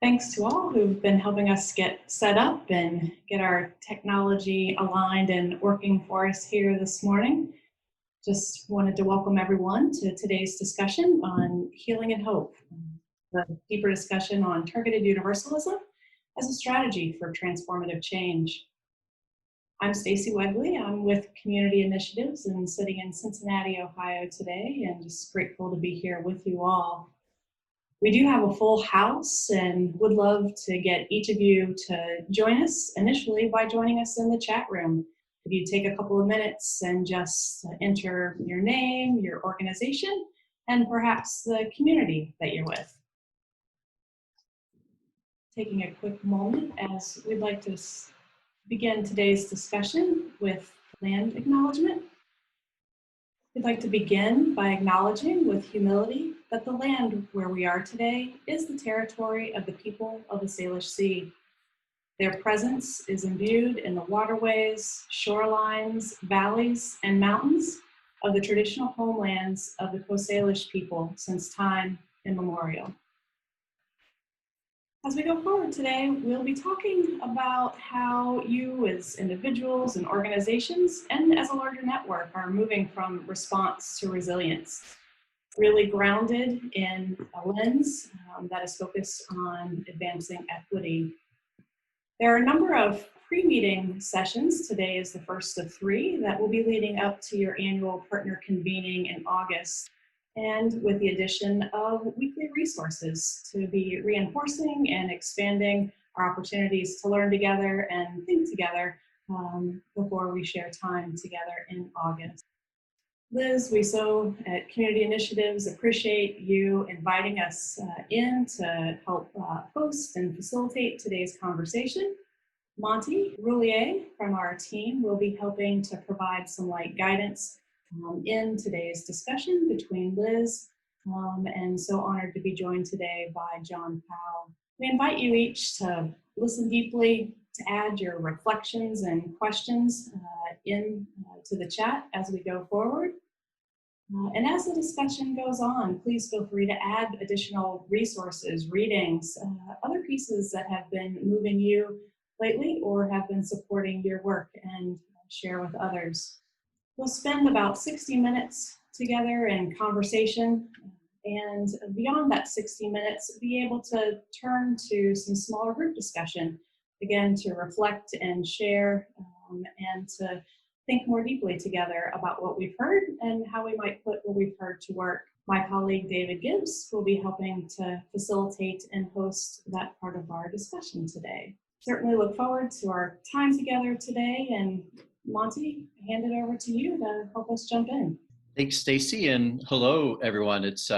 Thanks to all who've been helping us get set up and get our technology aligned and working for us here this morning. Just wanted to welcome everyone to today's discussion on healing and hope, the deeper discussion on targeted universalism as a strategy for transformative change. I'm Stacy Wegley. I'm with Community Initiatives and sitting in Cincinnati, Ohio today, and just grateful to be here with you all. We do have a full house and would love to get each of you to join us initially by joining us in the chat room. If you take a couple of minutes and just enter your name, your organization, and perhaps the community that you're with. Taking a quick moment as we'd like to begin today's discussion with land acknowledgement. We'd like to begin by acknowledging with humility that the land where we are today is the territory of the people of the Salish Sea. Their presence is imbued in the waterways, shorelines, valleys, and mountains of the traditional homelands of the Coast Salish people since time immemorial. As we go forward today, we'll be talking about how you as individuals and organizations and as a larger network are moving from response to resilience, really grounded in a lens that is focused on advancing equity. There are a number of pre-meeting sessions. Today is the first of 3 that will be leading up to your annual partner convening in August, and with the addition of weekly resources to be reinforcing and expanding our opportunities to learn together and think together before we share time together in August. Liz, we so at Community Initiatives appreciate you inviting us in to help host and facilitate today's conversation. Monty Roulier from our team will be helping to provide some light guidance in today's discussion between Liz and so honored to be joined today by John Powell. We invite you each to listen deeply, to add your reflections and questions to the chat as we go forward. And as the discussion goes on, please feel free to add additional resources, readings, other pieces that have been moving you lately or have been supporting your work, and share with others. We'll spend about 60 minutes together in conversation, and beyond that 60 minutes, be able to turn to some smaller group discussion, again, to reflect and share and to think more deeply together about what we've heard and how we might put what we've heard to work. My colleague David Gibbs will be helping to facilitate and host that part of our discussion today. Certainly look forward to our time together today, and Monty, hand it over to you to help us jump in. Thanks, Stacy, and hello, everyone. It's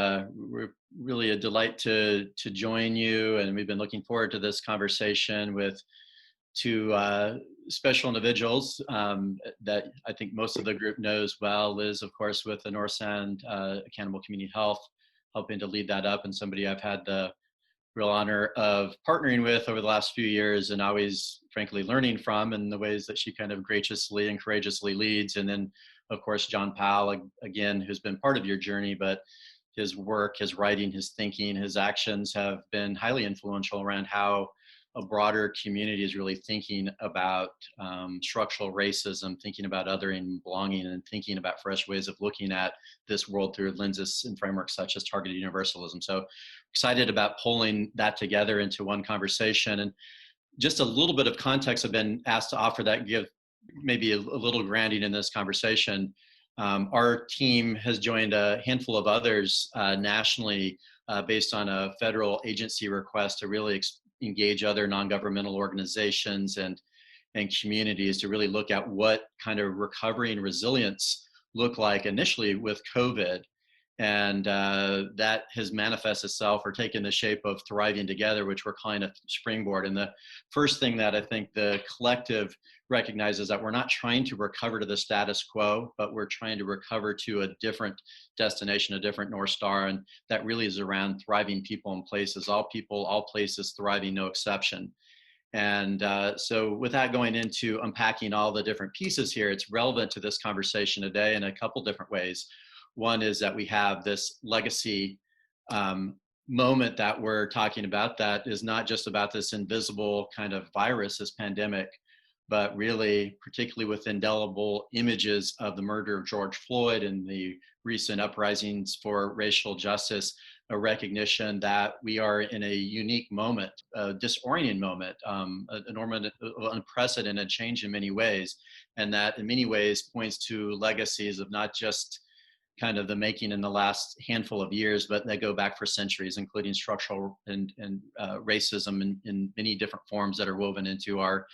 really a delight to join you, and we've been looking forward to this conversation with 2 special individuals that I think most of the group knows well. Liz, of course, with the North End Accountable Community Health, helping to lead that up, and somebody I've had the real honor of partnering with over the last few years and always, frankly, learning from in the ways that she kind of graciously and courageously leads. And then, of course, John Powell, again, who's been part of your journey, but his work, his writing, his thinking, his actions have been highly influential around how a broader community is really thinking about structural racism, thinking about othering and belonging, and thinking about fresh ways of looking at this world through lenses and frameworks such as targeted universalism. So excited about pulling that together into one conversation. And just a little bit of context I've been asked to offer that give maybe a little grounding in this conversation. Our team has joined a handful of others nationally based on a federal agency request to really engage other non-governmental organizations and communities to really look at what kind of recovery and resilience look like initially with COVID. And that has manifested itself or taken the shape of Thriving Together, which we're calling a springboard. And the first thing that I think the collective recognizes that we're not trying to recover to the status quo, but we're trying to recover to a different destination, a different North Star. And that really is around thriving people and places, all people, all places thriving, no exception. And so without going into unpacking all the different pieces here, it's relevant to this conversation today in a couple different ways. One is that we have this legacy moment that we're talking about that is not just about this invisible kind of virus, this pandemic, but really, particularly with indelible images of the murder of George Floyd and the recent uprisings for racial justice, a recognition that we are in a unique moment, a disorienting moment, an unprecedented change in many ways, and that in many ways points to legacies of not just kind of the making in the last handful of years, but they go back for centuries, including structural and racism in many different forms that are woven into our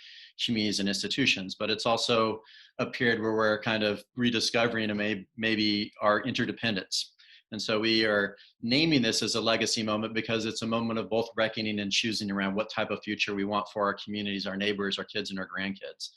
communities and institutions. But it's also a period where we're kind of rediscovering and maybe our interdependence. And so we are naming this as a legacy moment because it's a moment of both reckoning and choosing around what type of future we want for our communities, our neighbors, our kids, and our grandkids.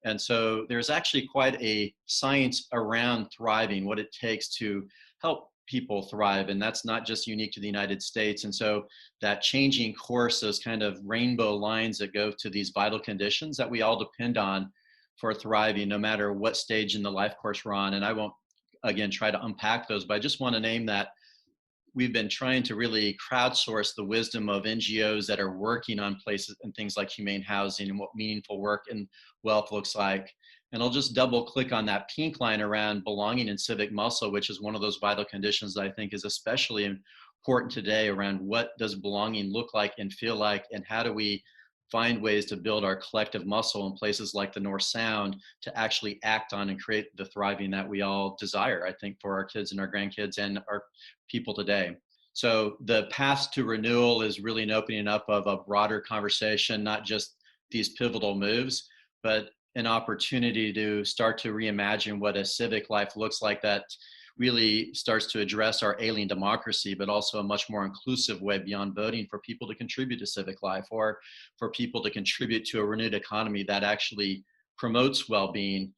And so there's actually quite a science around thriving, what it takes to help people thrive. And that's not just unique to the United States. And so that changing course, those kind of rainbow lines that go to these vital conditions that we all depend on for thriving, no matter what stage in the life course we're on. And I won't, again, try to unpack those, but I just want to name that we've been trying to really crowdsource the wisdom of NGOs that are working on places and things like humane housing and what meaningful work and wealth looks like. And I'll just double click on that pink line around belonging and civic muscle, which is one of those vital conditions that I think is especially important today around what does belonging look like and feel like, and how do we find ways to build our collective muscle in places like the North Sound to actually act on and create the thriving that we all desire, I think, for our kids and our grandkids and our people today. So the path to renewal is really an opening up of a broader conversation, not just these pivotal moves, but an opportunity to start to reimagine what a civic life looks like that really starts to address our alien democracy, but also a much more inclusive way beyond voting for people to contribute to civic life, or for people to contribute to a renewed economy that actually promotes well-being,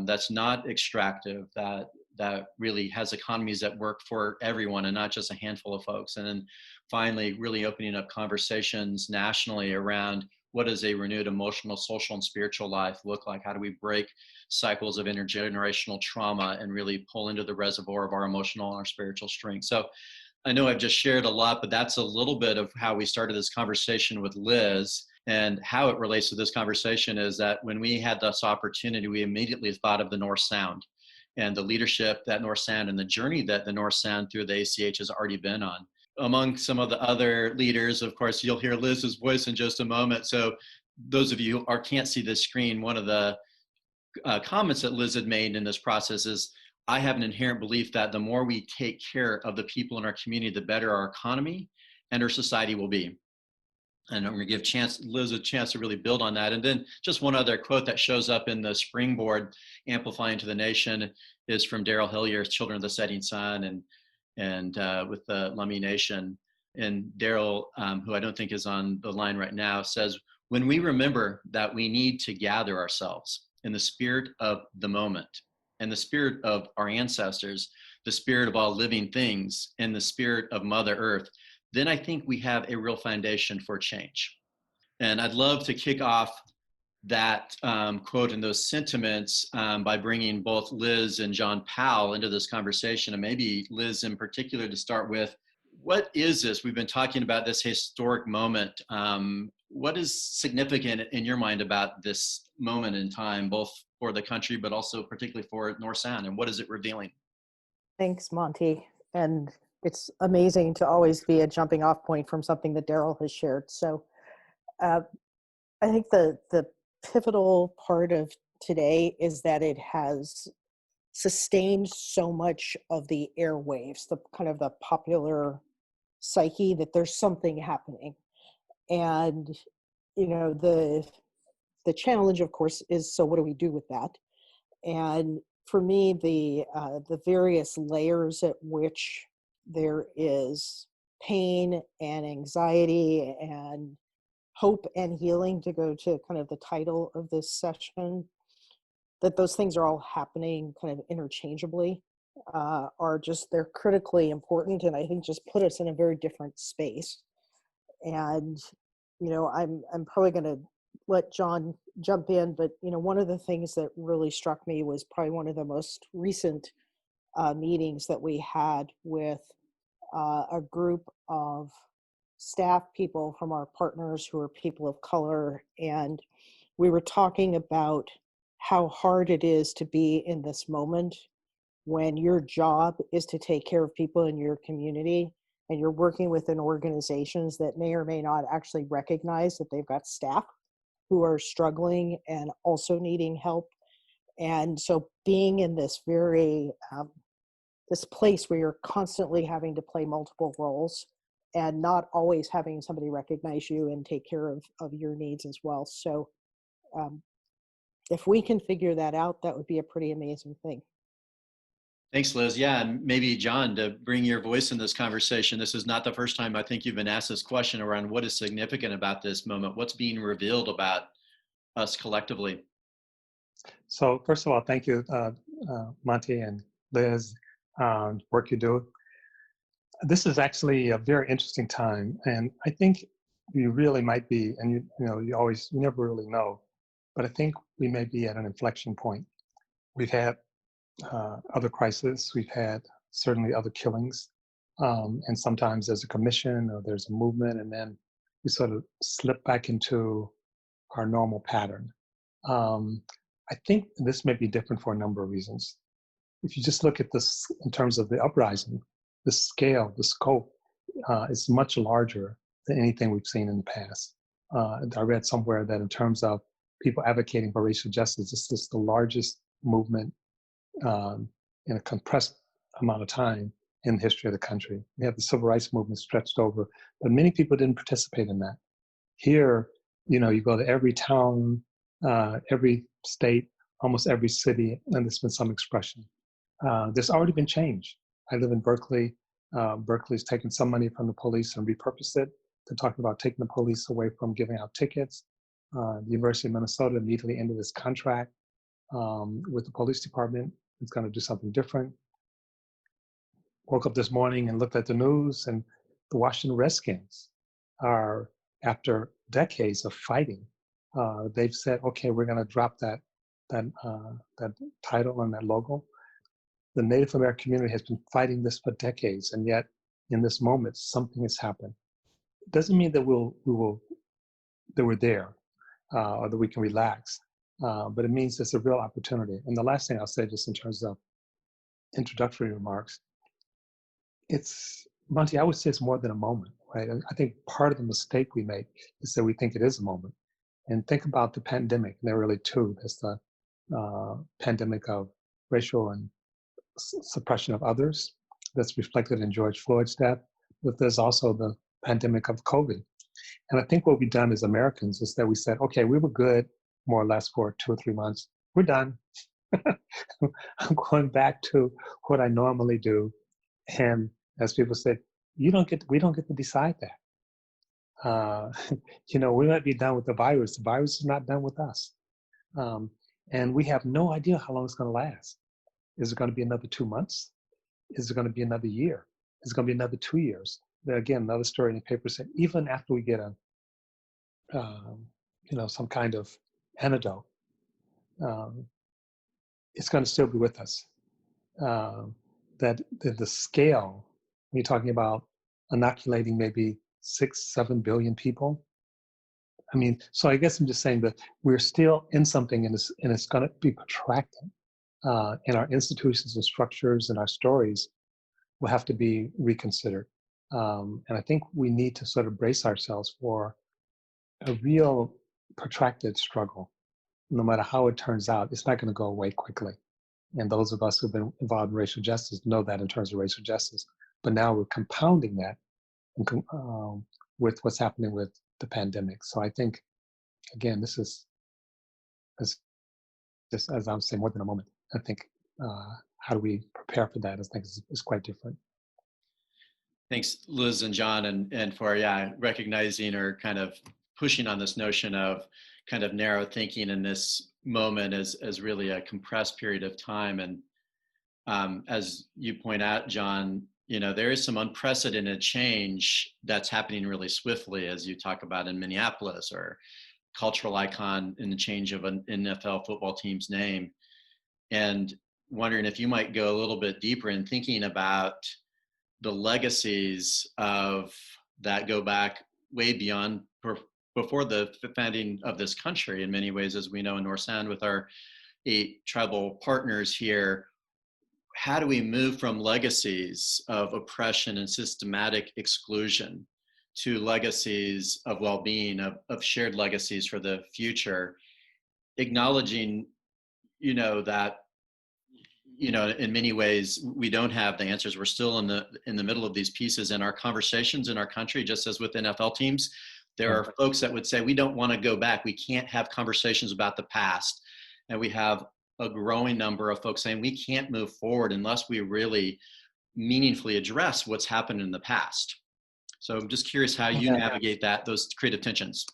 that's not extractive, that really has economies that work for everyone and not just a handful of folks. And then finally, really opening up conversations nationally around what does a renewed emotional, social, and spiritual life look like? How do we break cycles of intergenerational trauma and really pull into the reservoir of our emotional and our spiritual strength? So I know I've just shared a lot, but that's a little bit of how we started this conversation with Liz. And how it relates to this conversation is that when we had this opportunity, we immediately thought of the North Sound and the leadership that North Sound and the journey that the North Sound through the ACH has already been on. Among some of the other leaders, of course, you'll hear Liz's voice in just a moment. So those of you who can't see this screen, one of the comments that Liz had made in this process is, I have an inherent belief that the more we take care of the people in our community, the better our economy and our society will be. And I'm going to give Liz a chance to really build on that. And then just one other quote that shows up in the springboard, Amplifying to the Nation, is from Daryl Hillier's Children of the Setting Sun and with the Lummi Nation. And Daryl, who I don't think is on the line right now, says, when we remember that we need to gather ourselves in the spirit of the moment and the spirit of our ancestors, the spirit of all living things, and the spirit of Mother Earth, then I think we have a real foundation for change. And I'd love to kick off that quote and those sentiments by bringing both Liz and John Powell into this conversation, and maybe Liz in particular to start with. What is this? We've been talking about this historic moment. What is significant in your mind about this moment in time, both for the country, but also particularly for North Sound, and what is it revealing? Thanks, Monty. And it's amazing to always be a jumping off point from something that Daryl has shared. So I think the pivotal part of today is that it has sustained so much of the airwaves, the kind of the popular psyche, that there's something happening. And, you know, the challenge, of course, is, so what do we do with that? And for me, the various layers at which there is pain and anxiety and hope and healing, to go to kind of the title of this session, that those things are all happening kind of interchangeably, they're critically important, and I think just put us in a very different space. And, you know, I'm probably going to let John jump in, but, you know, one of the things that really struck me was probably one of the most recent meetings that we had with a group of staff people from our partners who are people of color, and we were talking about how hard it is to be in this moment when your job is to take care of people in your community and you're working within organizations that may or may not actually recognize that they've got staff who are struggling and also needing help. And so being in this very this place where you're constantly having to play multiple roles and not always having somebody recognize you and take care of your needs as well. So if we can figure that out, that would be a pretty amazing thing. Thanks, Liz. Yeah, and maybe John, to bring your voice in this conversation. This is not the first time I think you've been asked this question around what is significant about this moment. What's being revealed about us collectively? So first of all, thank you, Monty and Liz, work you do. This is actually a very interesting time, and I think you really might be, and you never really know, but I think we may be at an inflection point. We've had other crises, we've had certainly other killings, and sometimes there's a commission or there's a movement, and then we sort of slip back into our normal pattern. I think this may be different for a number of reasons. If you just look at this in terms of the uprising, the scale, the scope is much larger than anything we've seen in the past. I read somewhere that in terms of people advocating for racial justice, this is the largest movement in a compressed amount of time in the history of the country. We have the civil rights movement stretched over, but many people didn't participate in that. Here, you go to every town, every state, almost every city, and there's been some expression. There's already been change. I live in Berkeley. Berkeley's taken some money from the police and repurposed it. They're talking about taking the police away from giving out tickets. The University of Minnesota immediately ended its contract with the police department. It's going to do something different. Woke up this morning and looked at the news, and the Washington Redskins are, after decades of fighting, they've said, okay, we're going to drop that title and that logo. The Native American community has been fighting this for decades, and yet in this moment, something has happened. It doesn't mean that we're there or that we can relax, but it means it's a real opportunity. And the last thing I'll say, just in terms of introductory remarks, Monty, I would say it's more than a moment, right? I think part of the mistake we make is that we think it is a moment. And think about the pandemic. There are really two. There's the pandemic of racial and suppression of others that's reflected in George Floyd's death, but there's also the pandemic of COVID. And I think what we've done as Americans is that we said, okay, we were good more or less for 2 or 3 months. We're done. I'm going back to what I normally do. And as people said, we don't get to decide that. We might be done with the virus. The virus is not done with us. And we have no idea how long it's going to last. Is it going to be another 2 months? Is it going to be another year? Is it going to be another 2 years? Again, another story in the paper said, even after we get some kind of antidote, it's going to still be with us. That the scale, when you're talking about inoculating maybe 6-7 billion people. I mean, so I guess I'm just saying that we're still in something, and it's going to be protracted. And our institutions and structures and our stories will have to be reconsidered. And I think we need to sort of brace ourselves for a real protracted struggle. No matter how it turns out, it's not going to go away quickly. And those of us who've been involved in racial justice know that in terms of racial justice. But now we're compounding that with what's happening with the pandemic. So I think, again, this is just, as I was saying, more than a moment. I think how do we prepare for that? I think is quite different. Thanks, Liz and John, and for recognizing or kind of pushing on this notion of kind of narrow thinking in this moment as really a compressed period of time. And as you point out, John, there is some unprecedented change that's happening really swiftly, as you talk about in Minneapolis, or cultural icon in the change of an NFL football team's name. And wondering if you might go a little bit deeper in thinking about the legacies of that go back way beyond before the founding of this country in many ways, as we know in North Sound with our 8 tribal partners here. How do we move from legacies of oppression and systematic exclusion to legacies of well-being, of shared legacies for the future, acknowledging, that, in many ways, we don't have the answers. We're still in the middle of these pieces in our conversations in our country, just as with NFL teams. There are folks that would say, we don't want to go back. We can't have conversations about the past. And we have a growing number of folks saying we can't move forward unless we really meaningfully address what's happened in the past. So I'm just curious how you navigate those creative tensions.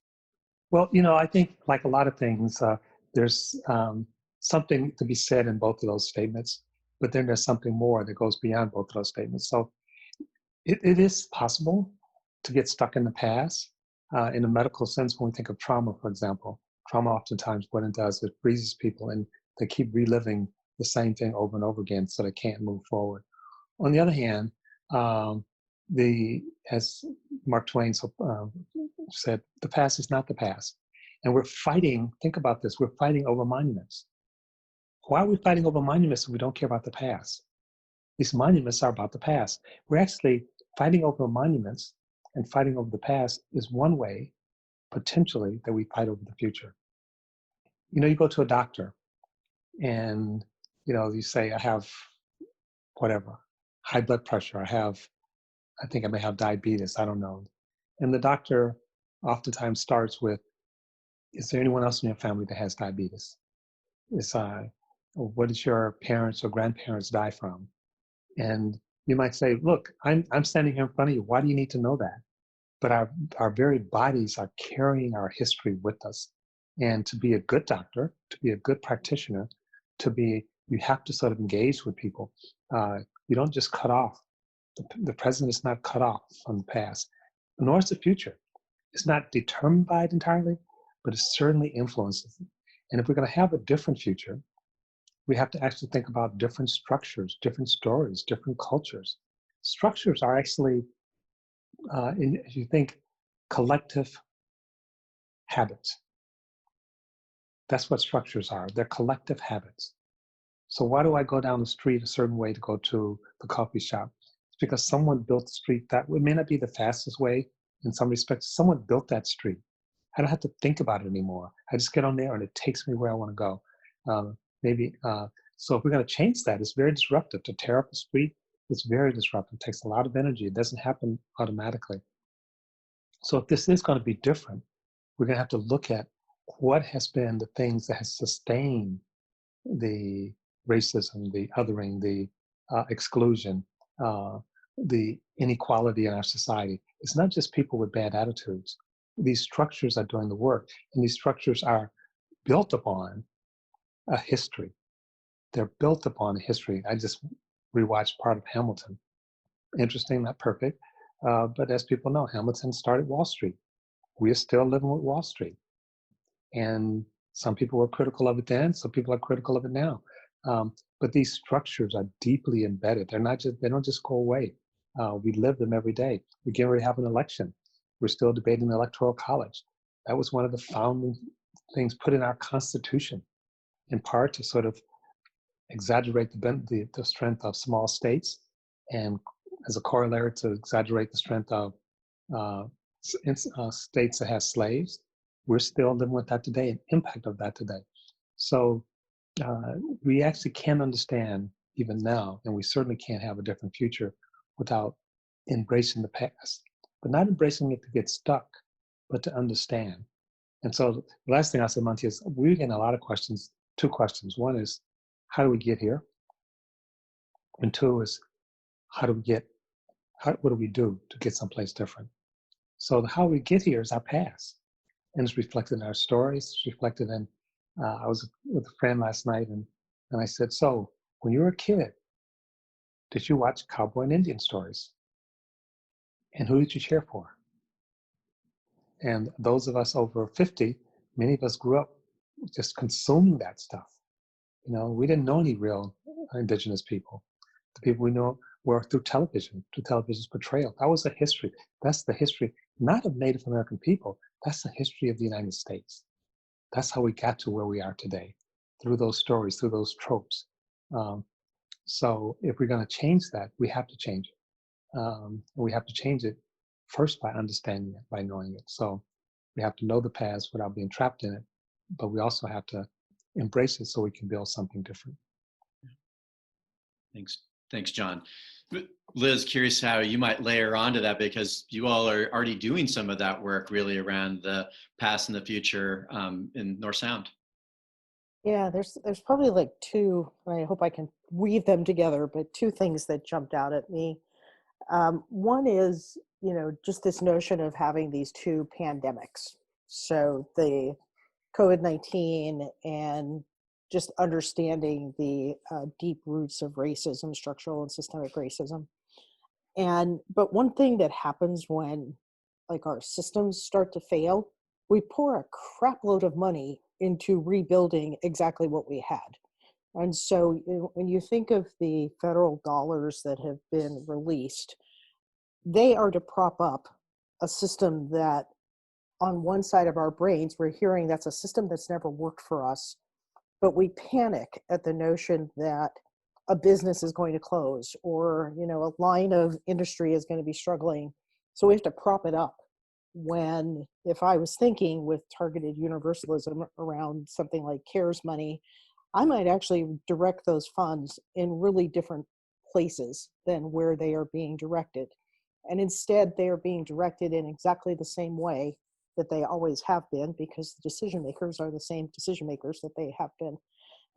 Well, I think like a lot of things, there's something to be said in both of those statements, but then there's something more that goes beyond both of those statements. So it is possible to get stuck in the past. In a medical sense, when we think of trauma, for example, trauma oftentimes what it does, it freezes people and they keep reliving the same thing over and over again, so they can't move forward. On the other hand, as Mark Twain said, the past is not the past. And we're fighting, think about this, we're fighting over monuments. Why are we fighting over monuments if we don't care about the past? These monuments are about the past. We're actually fighting over monuments, and fighting over the past is one way, potentially, that we fight over the future. You go to a doctor and, you say, I have whatever, high blood pressure, I think I may have diabetes, I don't know. And the doctor oftentimes starts with, is there anyone else in your family that has diabetes? What did your parents or grandparents die from? And you might say, look, I'm standing here in front of you. Why do you need to know that? But our very bodies are carrying our history with us. And to be a good doctor, to be a good practitioner, you have to sort of engage with people. You don't just cut off. The present is not cut off from the past, nor is the future. It's not determined by it entirely, but it certainly influences it. And if we're going to have a different future, we have to actually think about different structures, different stories, different cultures. Structures are actually, if you think, collective habits. That's what structures are. They're collective habits. So why do I go down the street a certain way to go to the coffee shop? It's because someone built the street that way. It may not be the fastest way in some respects. Someone built that street. I don't have to think about it anymore. I just get on there and it takes me where I want to go. So if we're going to change that, it's very disruptive. To tear up a street, it's very disruptive. It takes a lot of energy. It doesn't happen automatically. So if this is going to be different, we're going to have to look at what has been the things that has sustained the racism, the othering, the exclusion, the inequality in our society. It's not just people with bad attitudes. These structures are doing the work, and these structures are built upon a history. They're built upon a history. I just rewatched part of Hamilton. Interesting, not perfect, but as people know, Hamilton started Wall Street. We are still living with Wall Street. And some people were critical of it then, some people are critical of it now. But these structures are deeply embedded. They don't just go away. We live them every day. We get ready to have an election. We're still debating the Electoral College. That was one of the founding things put in our Constitution, in part to sort of exaggerate the strength of small states, and as a corollary to exaggerate the strength of states that have slaves. We're still living with that today, an impact of that today. So we actually can't understand even now, and we certainly can't have a different future without embracing the past, but not embracing it to get stuck, but to understand. And so the last thing I said, Monty, is we're getting a lot of questions, 2 questions. One is, how do we get here? And 2 is, what do we do to get someplace different? So how we get here is our past. And it's reflected in our stories. It's reflected in, I was with a friend last night and I said, so when you were a kid, did you watch cowboy and Indian stories? And who did you cheer for? And those of us over 50, many of us grew up just consuming that stuff. We didn't know any real indigenous people. The people we know were through television's portrayal. That was a history. That's the history, not of Native American people. That's the history of the United States. That's how we got to where we are today, through those stories, through those tropes. So if we're going to change that, we have to change it. We have to change it first by understanding it, by knowing it. So we have to know the past without being trapped in it, but we also have to embrace it so we can build something different. Thanks, John. Liz, curious how you might layer onto that, because you all are already doing some of that work really around the past and the future in North Sound. Yeah, there's probably like two, and I hope I can weave them together, but two things that jumped out at me. One is, just this notion of having these two pandemics. So the COVID-19 and just understanding the deep roots of racism, structural and systemic racism. But one thing that happens when like our systems start to fail, we pour a crap load of money into rebuilding exactly what we had. And so when you think of the federal dollars that have been released, they are to prop up a system that on one side of our brains, we're hearing that's a system that's never worked for us, but we panic at the notion that a business is going to close or, a line of industry is going to be struggling. So we have to prop it up. When, if I was thinking with targeted universalism around something like CARES money, I might actually direct those funds in really different places than where they are being directed. And instead, they are being directed in exactly the same way that they always have been, because the decision makers are the same decision makers that they have been.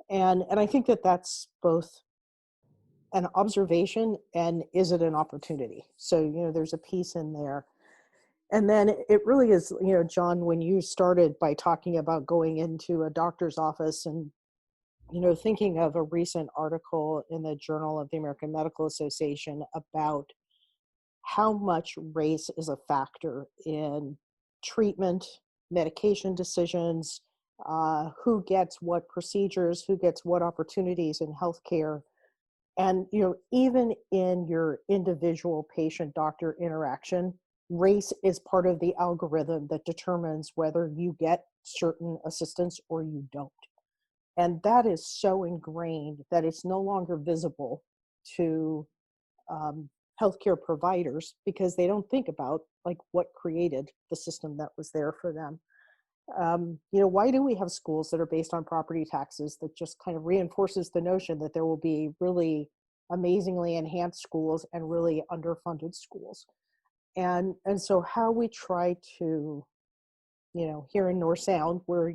And I think that that's both an observation and is it an opportunity? So, there's a piece in there. And then it really is, John, when you started by talking about going into a doctor's office and, thinking of a recent article in the Journal of the American Medical Association about how much race is a factor in treatment, medication decisions, who gets what procedures, who gets what opportunities in healthcare. And, even in your individual patient-doctor interaction, race is part of the algorithm that determines whether you get certain assistance or you don't. And that is so ingrained that it's no longer visible to healthcare providers because they don't think about like what created the system that was there for them. Why do we have schools that are based on property taxes that just kind of reinforces the notion that there will be really amazingly enhanced schools and really underfunded schools? And so how we try to, here in North Sound, where,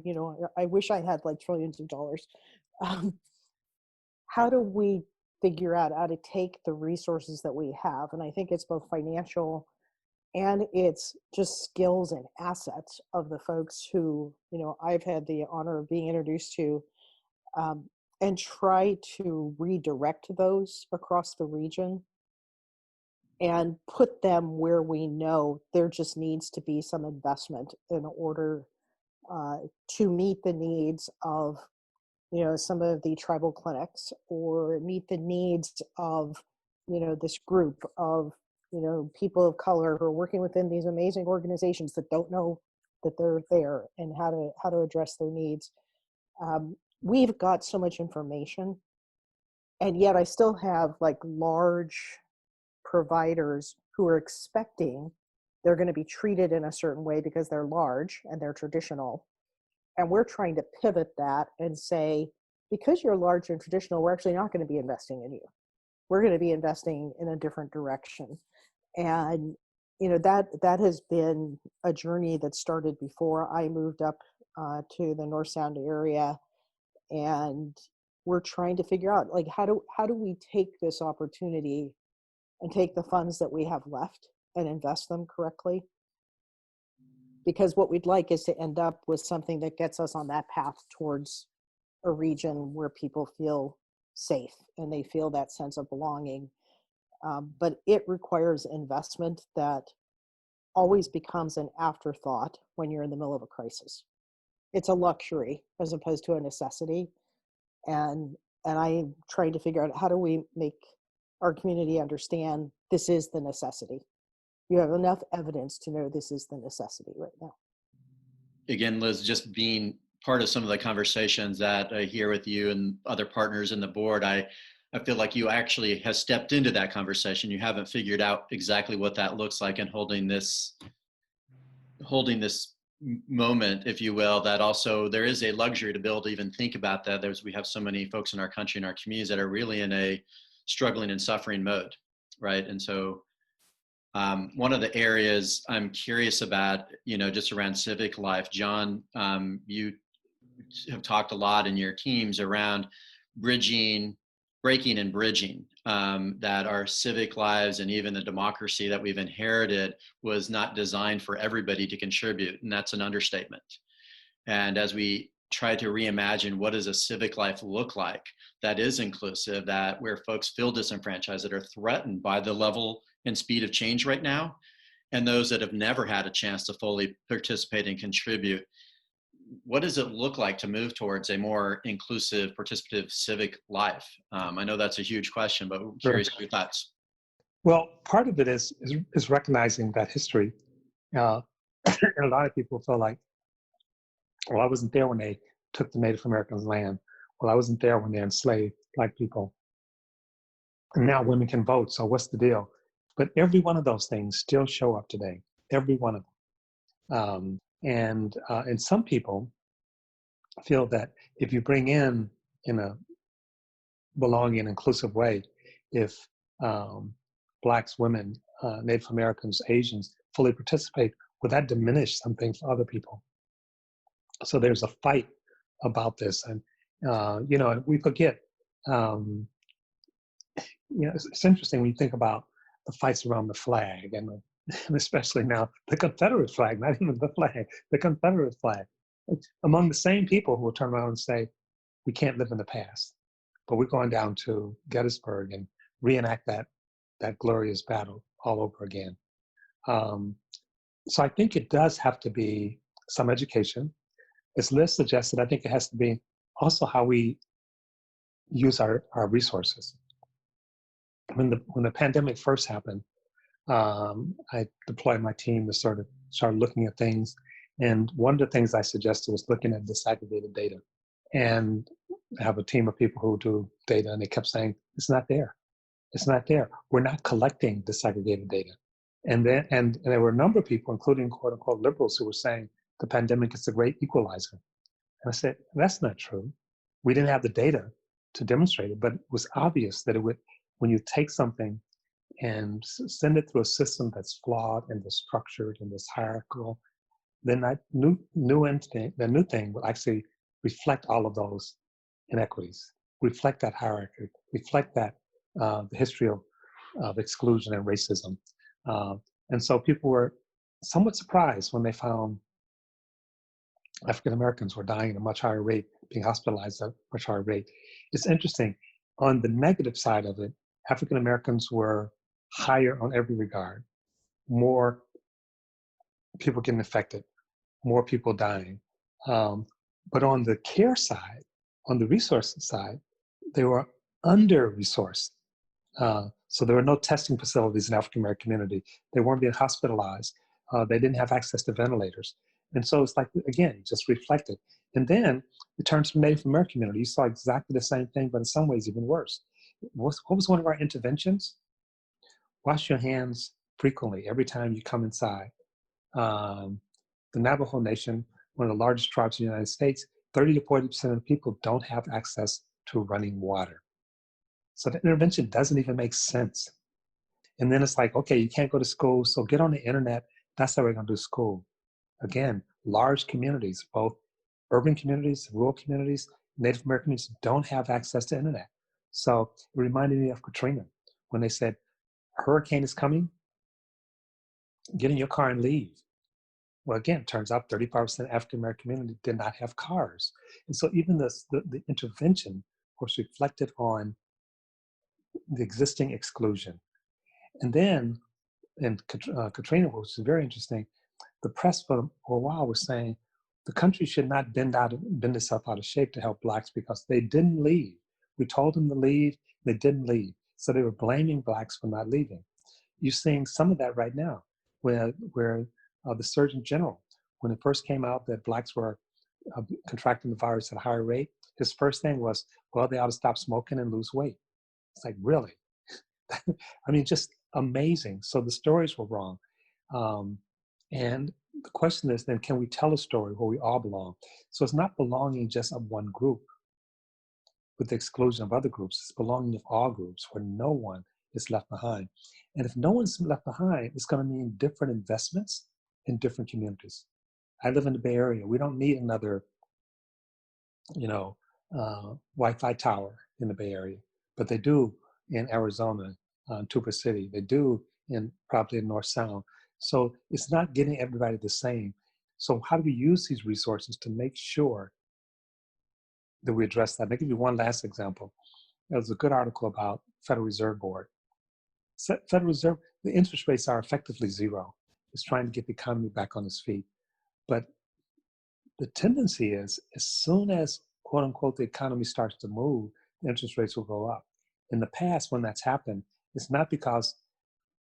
I wish I had like trillions of dollars, how do we figure out how to take the resources that we have? And I think it's both financial and it's just skills and assets of the folks who, I've had the honor of being introduced to, and try to redirect those across the region and put them where we know there just needs to be some investment in order to meet the needs of, some of the tribal clinics or meet the needs of, this group of, people of color who are working within these amazing organizations that don't know that they're there and how to address their needs. We've got so much information, and yet I still have like large providers who are expecting they're going to be treated in a certain way because they're large and they're traditional. And we're trying to pivot that and say, because you're large and traditional, we're actually not going to be investing in you. We're going to be investing in a different direction. And, that has been a journey that started before I moved up to the North Sound area. And we're trying to figure out, like, how do we take this opportunity and take the funds that we have left and invest them correctly? Because what we'd like is to end up with something that gets us on that path towards a region where people feel safe and they feel that sense of belonging. But it requires investment that always becomes an afterthought when you're in the middle of a crisis. It's a luxury as opposed to a necessity. And I'm trying to figure out how do we make our community understand this is the necessity. You have enough evidence to know this is the necessity right now. Again, Liz, just being part of some of the conversations that I hear with you and other partners in the board, I feel like you actually have stepped into that conversation. You haven't figured out exactly what that looks like, and holding this moment, if you will, that also there is a luxury to be able to even think about that. We have so many folks in our country and our communities that are really in a struggling and suffering mode, right? And so one of the areas I'm curious about, just around civic life, John, you have talked a lot in your teams around breaking and bridging, that our civic lives and even the democracy that we've inherited was not designed for everybody to contribute, and that's an understatement. And as we try to reimagine what does a civic life look like that is inclusive, that where folks feel disenfranchised, that are threatened by the level and speed of change right now, and those that have never had a chance to fully participate and contribute, what does it look like to move towards a more inclusive, participative civic life? I know that's a huge question, but I'm curious your thoughts. Well, part of it is recognizing that history. And a lot of people feel like, well, I wasn't there when they took the Native Americans' land. Well, I wasn't there when they enslaved Black people. And now women can vote, so what's the deal? But every one of those things still show up today, every one of them. And some people feel that if you bring in a belonging and inclusive way, if Blacks, women, Native Americans, Asians fully participate, will that diminish something for other people? So there's a fight about this. And, we forget, it's interesting when you think about the fights around the flag, and especially now the Confederate flag, not even the flag, the Confederate flag. It's among the same people who will turn around and say, we can't live in the past, but we're going down to Gettysburg and reenact that glorious battle all over again. So I think it does have to be some education. As Liz suggested, I think it has to be also how we use our resources. When the pandemic first happened, I deployed my team to sort of start looking at things. And one of the things I suggested was looking at disaggregated data. And I have a team of people who do data, and they kept saying, it's not there. It's not there. We're not collecting disaggregated data. And there were a number of people, including quote unquote liberals, who were saying the pandemic is the great equalizer. And I said, that's not true. We didn't have the data to demonstrate it, but it was obvious that when you take something and send it through a system that's flawed and is structured and is hierarchical, then that new thing will actually reflect all of those inequities, reflect that hierarchy, reflect that the history of exclusion and racism. And so people were somewhat surprised when they found African Americans were dying at a much higher rate, being hospitalized at a much higher rate. It's interesting. On the negative side of it, African Americans were higher on every regard. More people getting affected, more people dying. But on the care side, on the resources side, they were under-resourced. So there were no testing facilities in the African American community. They weren't being hospitalized. They didn't have access to ventilators. And so it's like, again, just reflected. And then it turns to the Native American community. You saw exactly the same thing, but in some ways even worse. What was one of our interventions? Wash your hands frequently every time you come inside. The Navajo Nation, one of the largest tribes in the United States, 30 to 40% of the people don't have access to running water. So the intervention doesn't even make sense. And then it's like, okay, you can't go to school, so get on the internet. That's how we're going to do school. Again, large communities, both urban communities, rural communities, Native American communities don't have access to internet. So it reminded me of Katrina when they said, a hurricane is coming, get in your car and leave. Well, again, it turns out 35% of African American community did not have cars. And so even the intervention was reflected on the existing exclusion. And then in Katrina, which is very interesting, the press for a while was saying the country should not bend itself out of shape to help Blacks because they didn't leave. We told them to leave, they didn't leave. So they were blaming blacks for not leaving. You're seeing some of that right now, where the Surgeon General, when it first came out that blacks were contracting the virus at a higher rate, his first thing was, well, they ought to stop smoking and lose weight. It's like, really? I mean, just amazing. So the stories were wrong. And the question is then, can we tell a story where we all belong? So it's not belonging just of one group with the exclusion of other groups. It's belonging of all groups where no one is left behind. And if no one's left behind, it's going to mean different investments in different communities. I live in the Bay Area. We don't need another, Wi-Fi tower in the Bay Area, but they do in Arizona, Tuba City. They do probably in North Sound. So it's not getting everybody the same. So how do we use these resources to make sure that we address that? I'll give you one last example. There was a good article about Federal Reserve Board. Federal Reserve, the interest rates are effectively zero. It's trying to get the economy back on its feet. But the tendency is, as soon as, quote unquote, the economy starts to move, the interest rates will go up. In the past, when that's happened, it's not because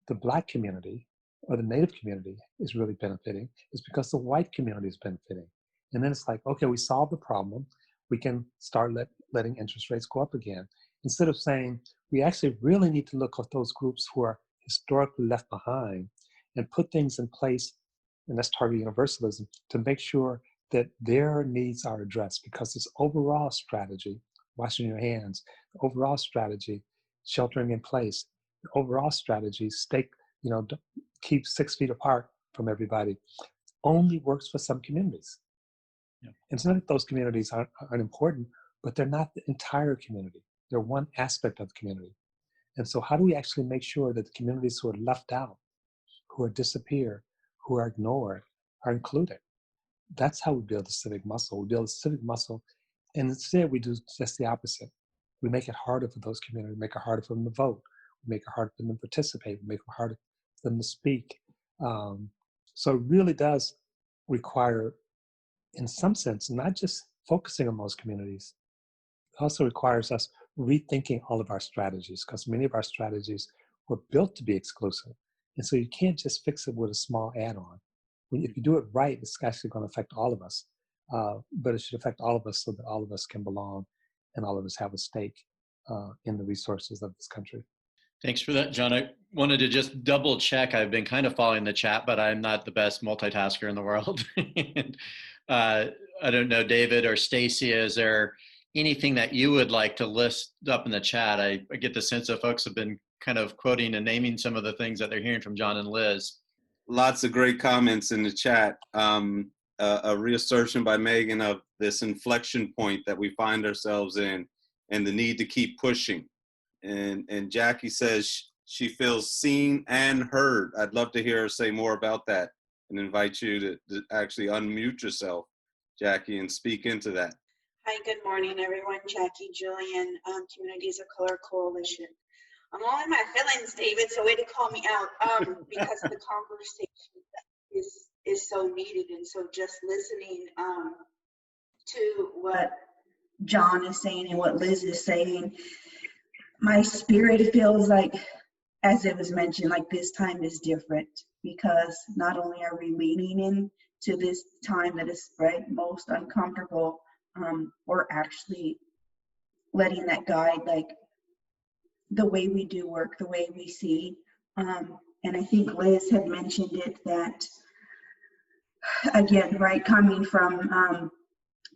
the Black community or the Native community is really benefiting, it's because the white community is benefiting. And then it's like, okay, we solved the problem. We can start letting interest rates go up again. Instead of saying, we actually really need to look at those groups who are historically left behind and put things in place, and that's target universalism, to make sure that their needs are addressed, because this overall strategy, washing your hands, the overall strategy, sheltering in place, the overall strategy, keep 6 feet apart from everybody, only works for some communities. Yeah. And it's not that those communities aren't important, but they're not the entire community. They're one aspect of the community. And so how do we actually make sure that the communities who are left out, who are disappeared, who are ignored, are included? That's how we build the civic muscle. We build the civic muscle, and instead we do just the opposite. We make it harder for those communities. We make it harder for them to vote. We make it harder for them to participate. We make it harder for them to speak. So it really does require, in some sense, not just focusing on those communities. It also requires us rethinking all of our strategies, because many of our strategies were built to be exclusive. And so you can't just fix it with a small add-on. If you do it right, it's actually going to affect all of us. But it should affect all of us so that all of us can belong and all of us have a stake in the resources of this country. Thanks for that, John. I wanted to just double check. I've been kind of following the chat, but I'm not the best multitasker in the world. I don't know, David or Stacy, is there anything that you would like to list up in the chat? I get the sense that folks have been kind of quoting and naming some of the things that they're hearing from John and Liz. Lots of great comments in the chat. A reassertion by Megan of this inflection point that we find ourselves in and the need to keep pushing. And Jackie says she feels seen and heard. I'd love to hear her say more about that and invite you to actually unmute yourself, Jackie, and speak into that. Hi, good morning, everyone. Jackie Julian, Communities of Color Coalition. I'm all in my feelings, David, so way to call me out because the conversation is so needed. And so just listening to what John is saying and what Liz is saying, my spirit feels like, as it was mentioned, like this time is different, because not only are we leaning into this time that is most uncomfortable, or actually letting that guide like the way we do work, the way we see. And I think Liz had mentioned it, that again, coming from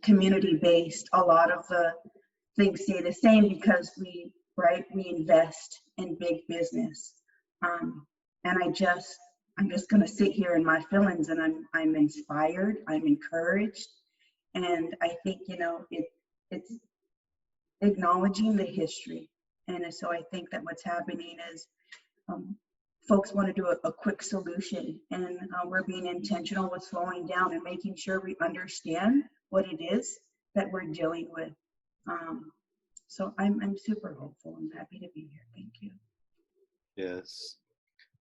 community-based, a lot of the things stay the same because we invest in big business. And I'm just gonna sit here in my feelings, and I'm inspired, I'm encouraged. And I think, it's acknowledging the history. And so I think that what's happening is folks want to do a quick solution, and we're being intentional with slowing down and making sure we understand what it is that we're dealing with. So I'm super hopeful and happy to be here. Thank you. Yes.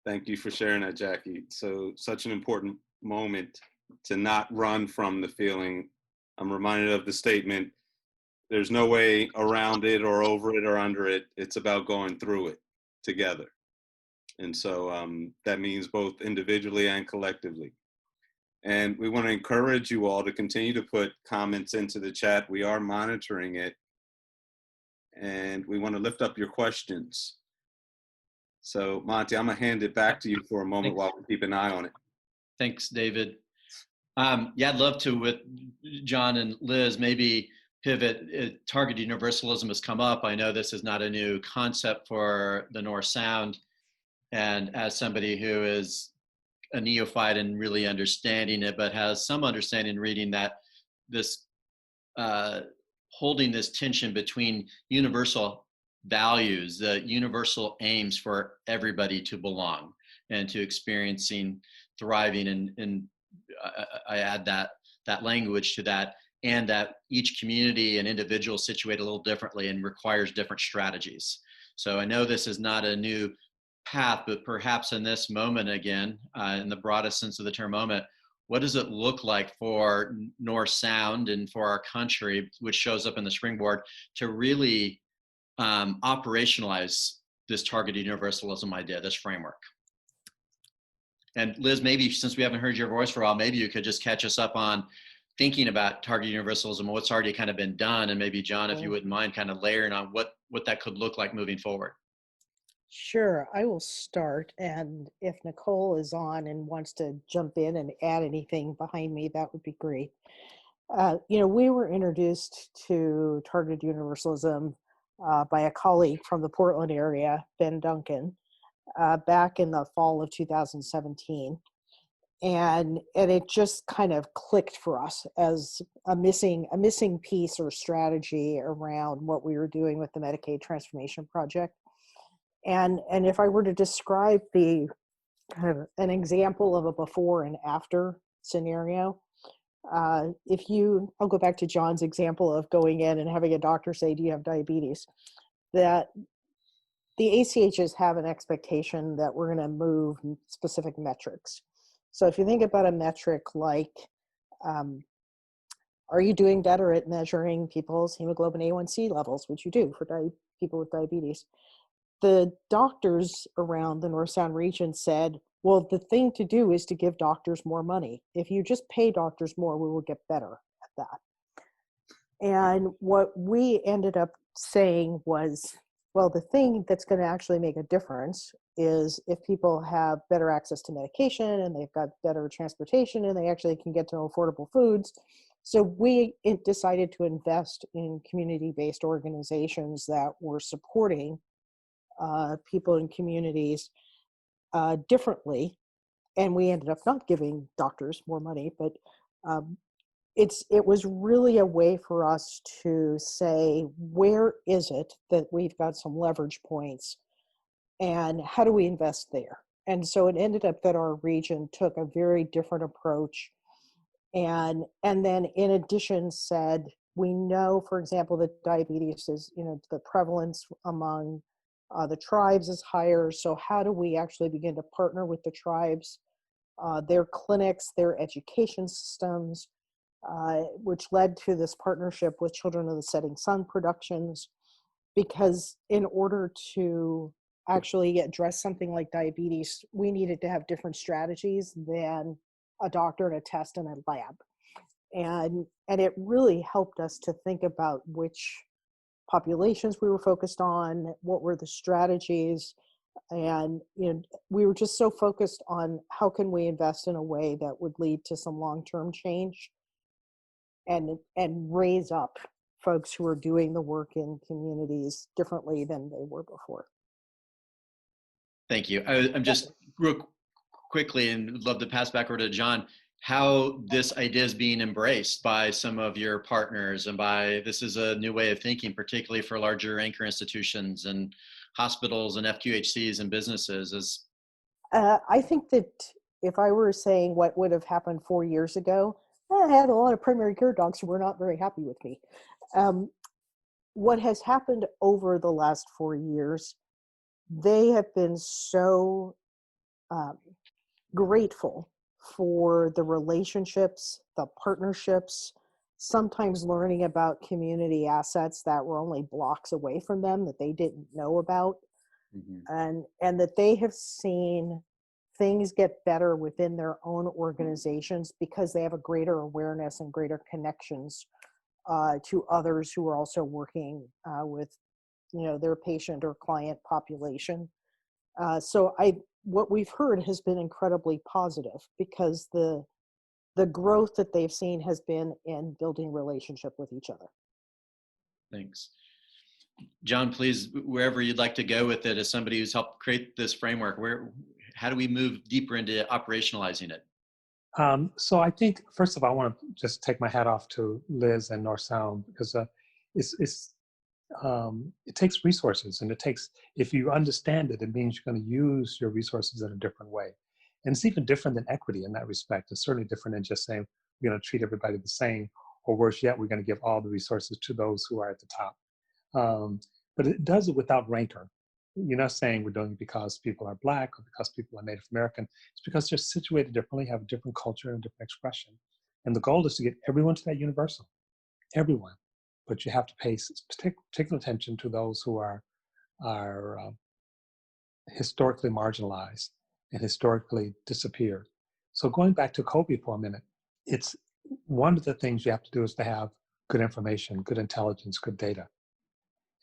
Thank you for sharing that, Jackie. So such an important moment to not run from the feeling. I'm reminded of the statement, There's no way around it or over it or under it. It's about going through it together. And so that means both individually and collectively. And we want to encourage you all to continue to put comments into the chat. We are monitoring it. And we want to lift up your questions. So Monty, I'm gonna hand it back to you for a moment while we keep an eye on it. Thanks, David. Yeah, I'd love to, with John and Liz, maybe pivot. Targeted universalism has come up. I know this is not a new concept for the North Sound. And as somebody who is a neophyte in really understanding it, but has some understanding reading that this holding this tension between universal values, the universal aims for everybody to belong and to experiencing thriving, and I add that language to that, and that each community and individual is situated a little differently and requires different strategies. So I know this is not a new path, but perhaps in this moment again, in the broadest sense of the term moment, what does it look like for North Sound and for our country, which shows up in the springboard, to really operationalize this targeted universalism idea, this framework? And Liz, maybe since we haven't heard your voice for a while, maybe you could just catch us up on thinking about targeted universalism and what's already kind of been done. And maybe John, if you wouldn't mind kind of layering on what that could look like moving forward. Sure, I will start, and if Nicole is on and wants to jump in and add anything behind me, that would be great. We were introduced to targeted universalism by a colleague from the Portland area, Ben Duncan, back in the fall of 2017. And it just kind of clicked for us as a missing piece or strategy around what we were doing with the Medicaid Transformation Project. And if I were to describe the kind of an example of a before and after scenario, I'll go back to John's example of going in and having a doctor say, "Do you have diabetes?" That the ACHs have an expectation that we're going to move specific metrics. So if you think about a metric like, are you doing better at measuring people's hemoglobin A1C levels, which you do for people with diabetes? The doctors around the North Sound region said, well, the thing to do is to give doctors more money. If you just pay doctors more, we will get better at that. And what we ended up saying was, well, the thing that's going to actually make a difference is if people have better access to medication and they've got better transportation and they actually can get to affordable foods. So we decided to invest in community-based organizations that were supporting people in communities differently, and we ended up not giving doctors more money, but it was really a way for us to say, where is it that we've got some leverage points, and how do we invest there? And so it ended up that our region took a very different approach, and then in addition said, we know, for example, that diabetes is, the prevalence among the tribes is higher. So how do we actually begin to partner with the tribes, their clinics, their education systems, which led to this partnership with Children of the Setting Sun Productions, because in order to actually address something like diabetes, we needed to have different strategies than a doctor and a test and a lab. And it really helped us to think about which populations we were focused on, what were the strategies, and we were just so focused on how can we invest in a way that would lead to some long-term change and raise up folks who are doing the work in communities differently than they were before. Thank you. I'm just real quickly, and would love to pass back over to John, how this idea is being embraced by some of your partners, and this is a new way of thinking, particularly for larger anchor institutions and hospitals and FQHCs and businesses. I think that if I were saying what would have happened 4 years ago, I had a lot of primary care docs who were not very happy with me. What has happened over the last 4 years, they have been so grateful for the relationships, the partnerships, sometimes learning about community assets that were only blocks away from them that they didn't know about, and that they have seen things get better within their own organizations because they have a greater awareness and greater connections to others who are also working with, their patient or client population. So what we've heard has been incredibly positive because the growth that they've seen has been in building relationship with each other. Thanks. John, please, wherever you'd like to go with it, as somebody who's helped create this framework, how do we move deeper into operationalizing it? So I think, first of all, I want to just take my hat off to Liz and North Sound because it takes resources, and if you understand it, it means you're going to use your resources in a different way. And it's even different than equity in that respect. It's certainly different than just saying we're going to treat everybody the same, or worse yet, we're going to give all the resources to those who are at the top. But it does it without rancor. You're not saying we're doing it because people are Black or because people are Native American. It's because they're situated differently, have a different culture and a different expression. And the goal is to get everyone to that universal, everyone. But you have to pay particular attention to those who are historically marginalized and historically disappeared. So going back to COVID for a minute, it's one of the things you have to do is to have good information, good intelligence, good data.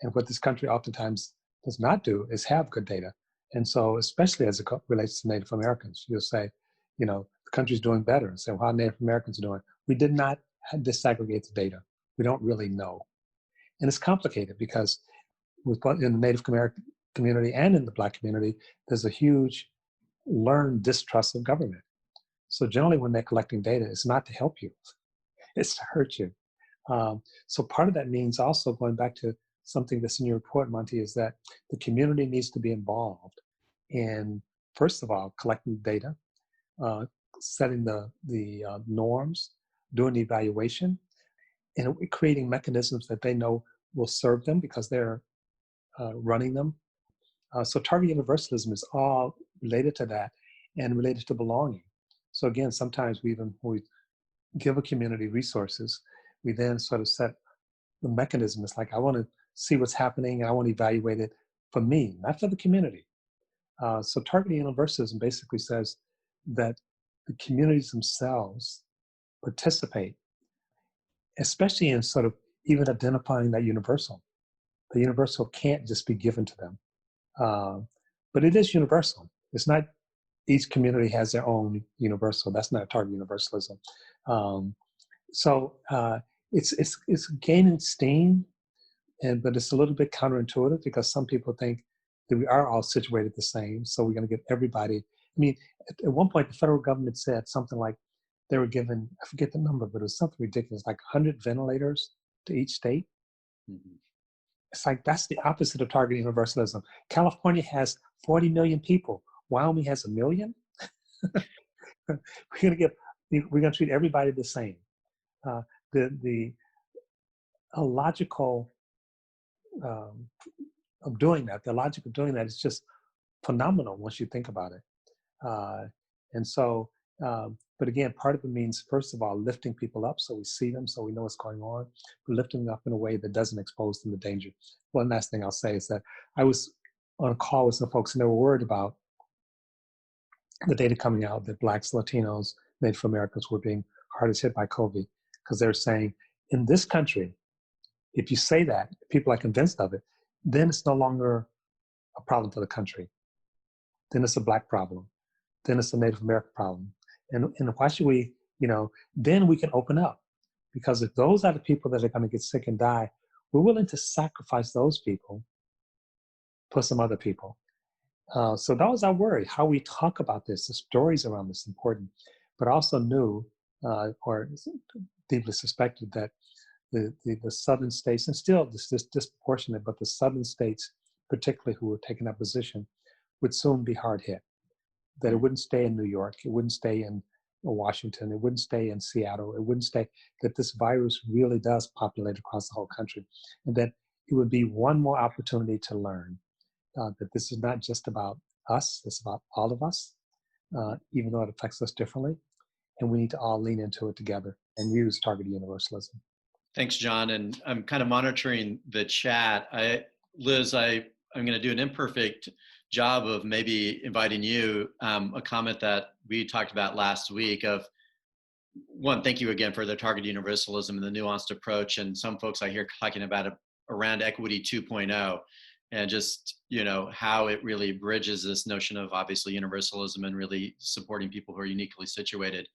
And what this country oftentimes does not do is have good data. And so, especially as it relates to Native Americans, you'll say, the country's doing better, and say, well, how Native Americans are doing. We did not disaggregate the data. We don't really know. And it's complicated because in the Native American community and in the Black community, there's a huge learned distrust of government. So generally when they're collecting data, it's not to help you, it's to hurt you. So part of that means also going back to something that's in your report, Monty, is that the community needs to be involved in, first of all, collecting data, setting the norms, doing the evaluation, and creating mechanisms that they know will serve them because they're running them. So target universalism is all related to that and related to belonging. So again, sometimes when we give a community resources, we then sort of set the mechanism. It's like, I want to see what's happening and I want to evaluate it for me, not for the community. So targeting universalism basically says that the communities themselves participate, especially in sort of even identifying that universal. The universal can't just be given to them. But it is universal. It's not each community has their own universal. That's not target universalism. So it's gaining steam, but it's a little bit counterintuitive because some people think that we are all situated the same. So we're going to give everybody. I mean, at one point, the federal government said something like they were given, I forget the number, but it was something ridiculous, like 100 ventilators to each state. Mm-hmm. It's like, that's the opposite of target universalism. California has 40 million people. Wyoming has 1 million. We're going to treat everybody the same. The logical of doing that, the logic of doing that is just phenomenal once you think about it. But again, part of it means, first of all, lifting people up so we see them, so we know what's going on, but lifting them up in a way that doesn't expose them to danger. One last thing I'll say is that I was on a call with some folks and they were worried about the data coming out that Blacks, Latinos, Native Americans were being hardest hit by COVID, because they're saying, in this country, if you say that, people are convinced of it, then it's no longer a problem for the country. Then it's a Black problem. Then it's a Native American problem. And why should we, then we can open up. Because if those are the people that are going to get sick and die, we're willing to sacrifice those people for some other people. So that was our worry, how we talk about this, the stories around this important, but also knew or deeply suspected that the southern states, and still this disproportionate, but the southern states, particularly who were taking that position, would soon be hard hit. That it wouldn't stay in New York, it wouldn't stay in Washington, it wouldn't stay in Seattle, it wouldn't stay, that this virus really does populate across the whole country. And that it would be one more opportunity to learn that this is not just about us, it's about all of us, even though it affects us differently. And we need to all lean into it together. and use targeted universalism. Thanks, John. And I'm kind of monitoring the chat. Liz, I'm going to do an imperfect job of maybe inviting you, a comment that we talked about last week of, one, thank you again for the targeted universalism and the nuanced approach. And some folks I hear talking about it around equity 2.0 and just, how it really bridges this notion of obviously universalism and really supporting people who are uniquely situated.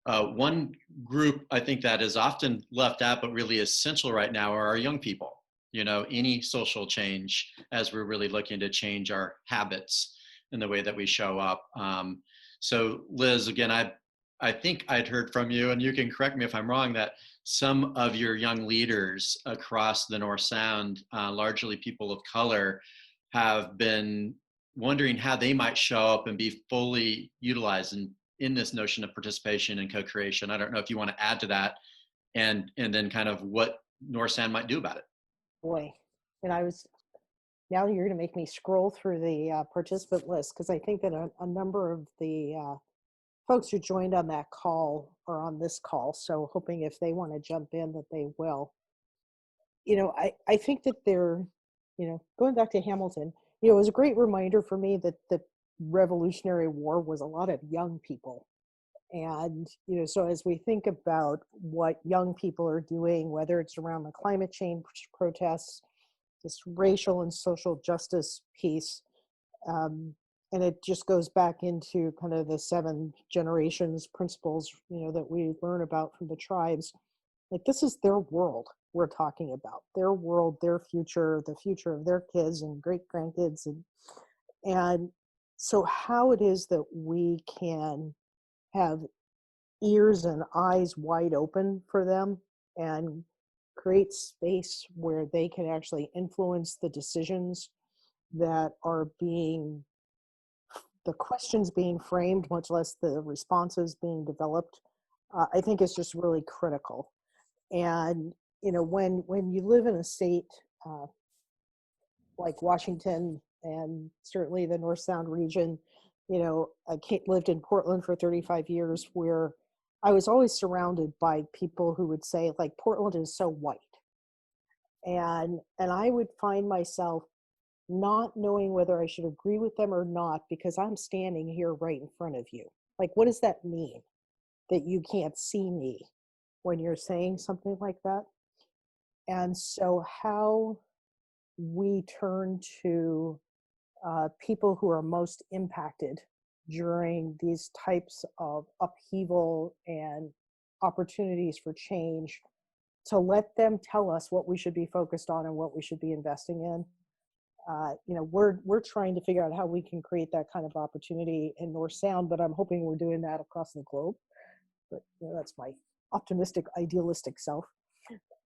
One group I think that is often left out but really essential right now are our young people. Any social change as we're really looking to change our habits in the way that we show up. So Liz, again, I think I'd heard from you, and you can correct me if I'm wrong, that some of your young leaders across the North Sound, largely people of color, have been wondering how they might show up and be fully utilized in this notion of participation and co-creation. I don't know if you want to add to that and then kind of what North Sound might do about it. Boy, and now you're going to make me scroll through the participant list, because I think that a number of the folks who joined on that call are on this call. So hoping if they want to jump in that they will. I think that they're, going back to Hamilton, it was a great reminder for me that the Revolutionary War was a lot of young people. And, so as we think about what young people are doing, whether it's around the climate change protests, this racial and social justice piece, and it just goes back into kind of the 7 generations principles, that we learn about from the tribes. Like, this is their world we're talking about, their world, their future, the future of their kids and great grandkids. And so how it is that we can have ears and eyes wide open for them and create space where they can actually influence the decisions that are the questions being framed, much less the responses being developed, I think is just really critical. And, when you live in a state like Washington and certainly the North Sound region, I lived in Portland for 35 years, where I was always surrounded by people who would say, like, Portland is so white. And I would find myself not knowing whether I should agree with them or not, because I'm standing here right in front of you. Like, what does that mean, that you can't see me when you're saying something like that? And so how we turn to people who are most impacted during these types of upheaval and opportunities for change, to let them tell us what we should be focused on and what we should be investing in. We're trying to figure out how we can create that kind of opportunity in North Sound, but I'm hoping we're doing that across the globe. But that's my optimistic, idealistic self.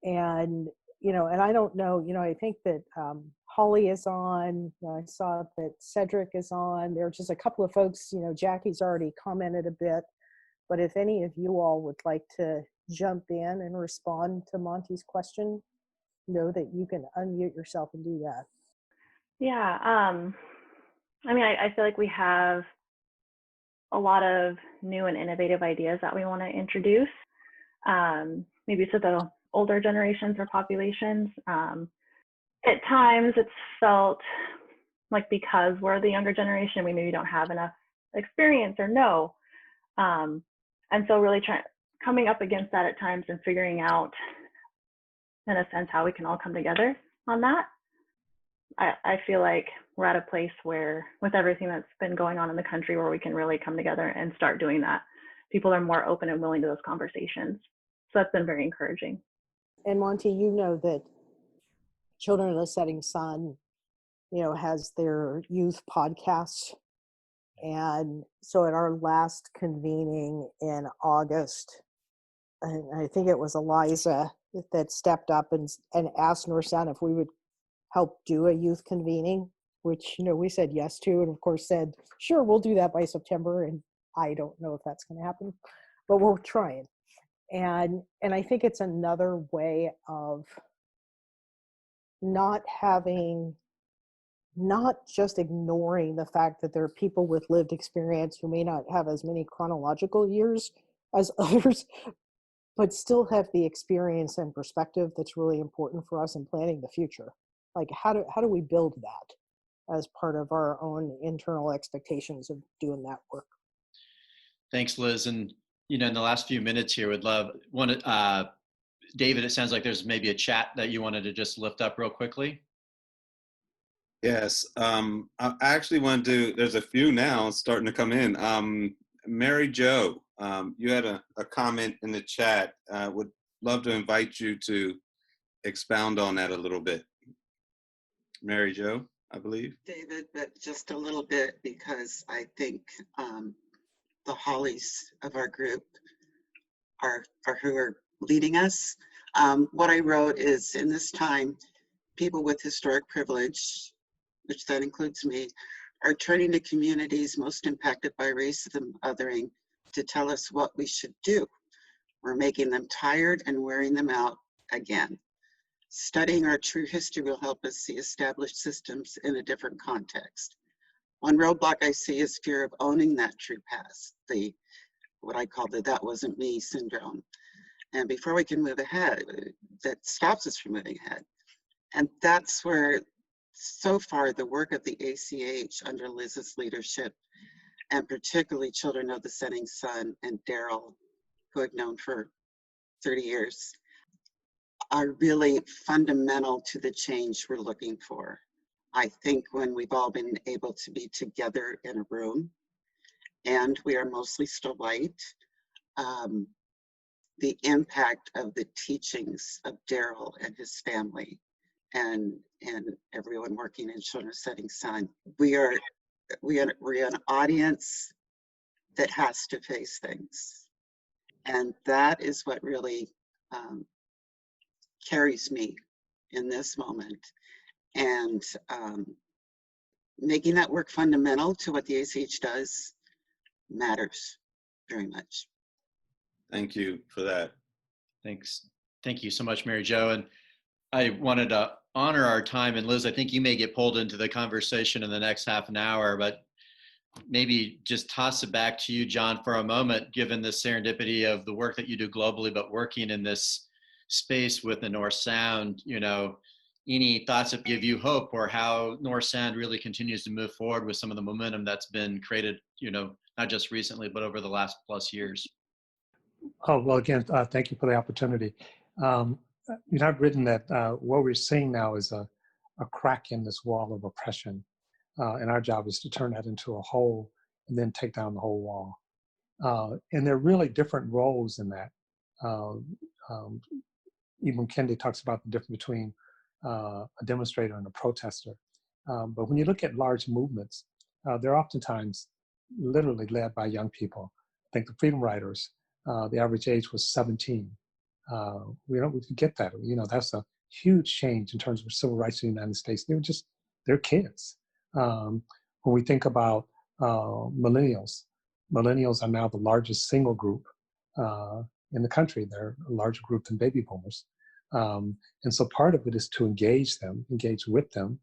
And and I don't know, I think that Holly is on. I saw that Cedric is on. There are just a couple of folks. Jackie's already commented a bit, but if any of you all would like to jump in and respond to Monty's question, know that you can unmute yourself and do that. Yeah, I feel like we have a lot of new and innovative ideas that we want to introduce, maybe to the older generations or populations. At times it's felt like, because we're the younger generation, we maybe don't have enough experience or know. And so really coming up against that at times and figuring out, in a sense, how we can all come together on that. I feel like we're at a place where, with everything that's been going on in the country, where we can really come together and start doing that. People are more open and willing to those conversations. So that's been very encouraging. And Monty, that Children of the Setting Sun, has their youth podcast. And so at our last convening in August, and I think it was Eliza that stepped up and asked North Sound if we would help do a youth convening, which, we said yes to, and of course said, sure, we'll do that by September. And I don't know if that's going to happen, but we're trying. And I think it's another way of not just ignoring the fact that there are people with lived experience who may not have as many chronological years as others, but still have the experience and perspective that's really important for us in planning the future. Like how do we build that as part of our own internal expectations of doing that work? Thanks, Liz. And in the last few minutes here, David, it sounds like there's maybe a chat that you wanted to just lift up real quickly. Yes, I actually want to there's a few now starting to come in. Mary Jo, you had a comment in the chat. Would love to invite you to expound on that a little bit. Mary Jo, I believe. David, but just a little bit, because I think the Hollies of our group are who are leading us. What I wrote is, in this time, people with historic privilege, which that includes me, are turning to communities most impacted by racism, othering, to tell us what we should do. We're making them tired and wearing them out again. Studying our true history will help us see established systems in a different context. One roadblock I see is fear of owning that true past, what I call the "that wasn't me" syndrome. And before we can move ahead, that stops us from moving ahead. And that's where, so far, the work of the ACH under Liz's leadership, and particularly Children of the Setting Sun and Daryl, who I've known for 30 years, are really fundamental to the change we're looking for. I think when we've all been able to be together in a room, and we are mostly still white, the impact of the teachings of Daryl and his family and everyone working in Children Setting Sun, we're an audience that has to face things. And that is what really carries me in this moment. And making that work fundamental to what the ACH does matters very much. Thank you for that. Thanks. Thank you so much, Mary Jo. And I wanted to honor our time. And Liz, I think you may get pulled into the conversation in the next half an hour, but maybe just toss it back to you, John, for a moment, given the serendipity of the work that you do globally, but working in this space with the North Sound, any thoughts that give you hope, or how North Sound really continues to move forward with some of the momentum that's been created, not just recently, but over the last plus years? Oh, well, again, thank you for the opportunity. I've written that what we're seeing now is a crack in this wall of oppression. And our job is to turn that into a hole and then take down the whole wall. And there are really different roles in that. Even Kendi talks about the difference between a demonstrator and a protester. But when you look at large movements, they're oftentimes literally led by young people. I think the Freedom Riders, the average age was 17. We forget that. That's a huge change in terms of civil rights in the United States. They're kids. When we think about millennials are now the largest single group in the country. They're a larger group than baby boomers. And so part of it is to engage with them,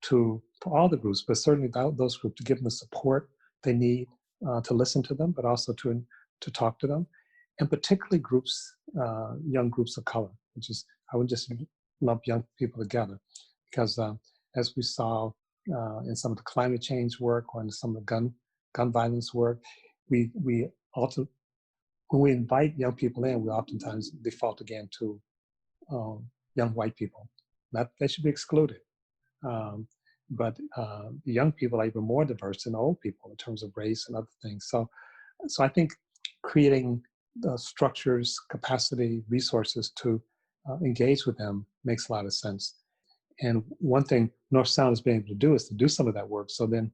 for all the groups, but certainly those groups, to give them the support they need to listen to them, but also to talk to them. And particularly young groups of color, I would just lump young people together, because as we saw in some of the climate change work or in some of the gun violence work, when we invite young people in, we oftentimes default again to young white people. They should be excluded. But the young people are even more diverse than old people in terms of race and other things. So I think creating structures, capacity, resources to engage with them makes a lot of sense. And one thing North Sound has been able to do is to do some of that work. So then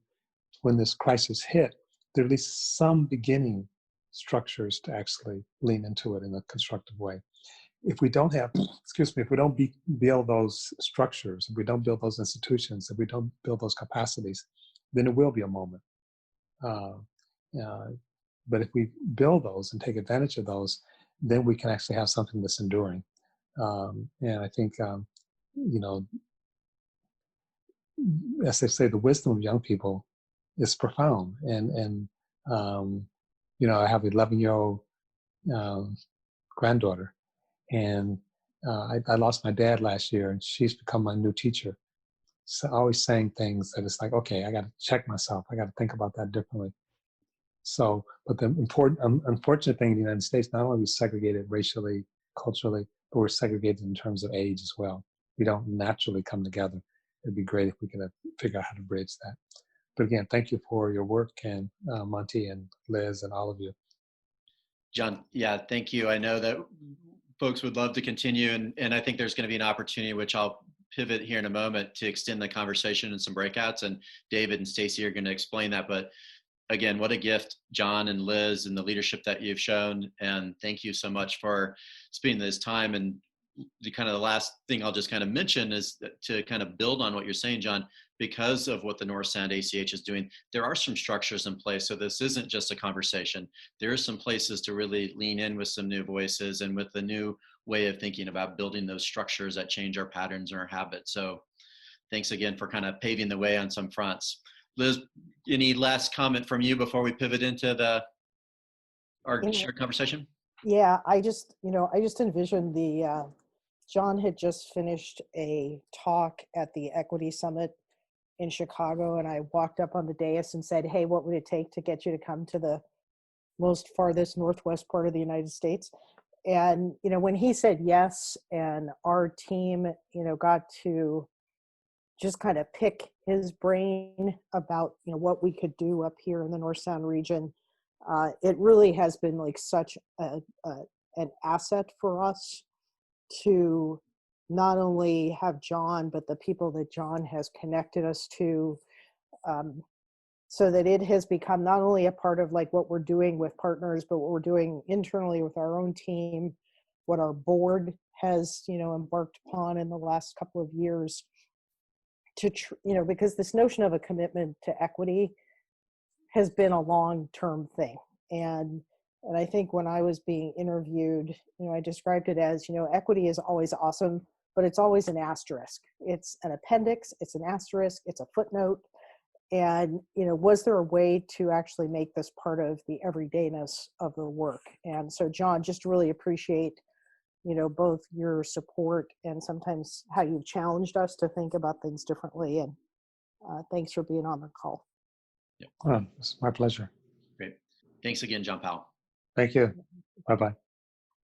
when this crisis hit, there are at least some beginning structures to actually lean into it in a constructive way. If we don't have, if we don't build those structures, if we don't build those institutions, if we don't build those capacities, then it will be a moment. But if we build those and take advantage of those, then we can actually have something that's enduring. And I think, as they say, the wisdom of young people is profound. And I have an 11-year-old granddaughter. And I lost my dad last year, and she's become my new teacher. So always saying things that it's like, okay, I got to check myself. I got to think about that differently. So, but the unfortunate thing in the United States, not only are we segregated racially, culturally, but we're segregated in terms of age as well. We don't naturally come together. It'd be great if we could figure out how to bridge that. But again, thank you for your work, and Monty and Liz and all of you. John, yeah, thank you. I know that folks would love to continue, and I think there's going to be an opportunity, which I'll pivot here in a moment, to extend the conversation in some breakouts, and David and Stacy are going to explain that. But again, what a gift, John and Liz, and the leadership that you've shown, and thank you so much for spending this time. And the last thing I'll just kind of mention is that to kind of build on what you're saying, John, because of what the North Sound ACH is doing, there are some structures in place. So this isn't just a conversation. There are some places to really lean in with some new voices and with the new way of thinking about building those structures that change our patterns and our habits. So thanks again for kind of paving the way on some fronts. Liz, any last comment from you before we pivot into our shared conversation? Yeah, I just envisioned John had just finished a talk at the Equity Summit in Chicago, and I walked up on the dais and said, hey, what would it take to get you to come to the most farthest northwest part of the United States? And, when he said yes, and our team, got to just kind of pick his brain about, what we could do up here in the North Sound region, it really has been like such an asset for us to not only have John, but the people that John has connected us to, so that it has become not only a part of like what we're doing with partners, but what we're doing internally with our own team, what our board has, embarked upon in the last couple of years to, because this notion of a commitment to equity has been a long-term thing. And I think when I was being interviewed, I described it as, equity is always awesome, but it's always an asterisk. It's an appendix, it's an asterisk, it's a footnote. And, was there a way to actually make this part of the everydayness of the work? And so, John, just really appreciate, both your support and sometimes how you've challenged us to think about things differently. And thanks for being on the call. Yep. It's my pleasure. Great. Thanks again, John Powell. Thank you. Bye-bye.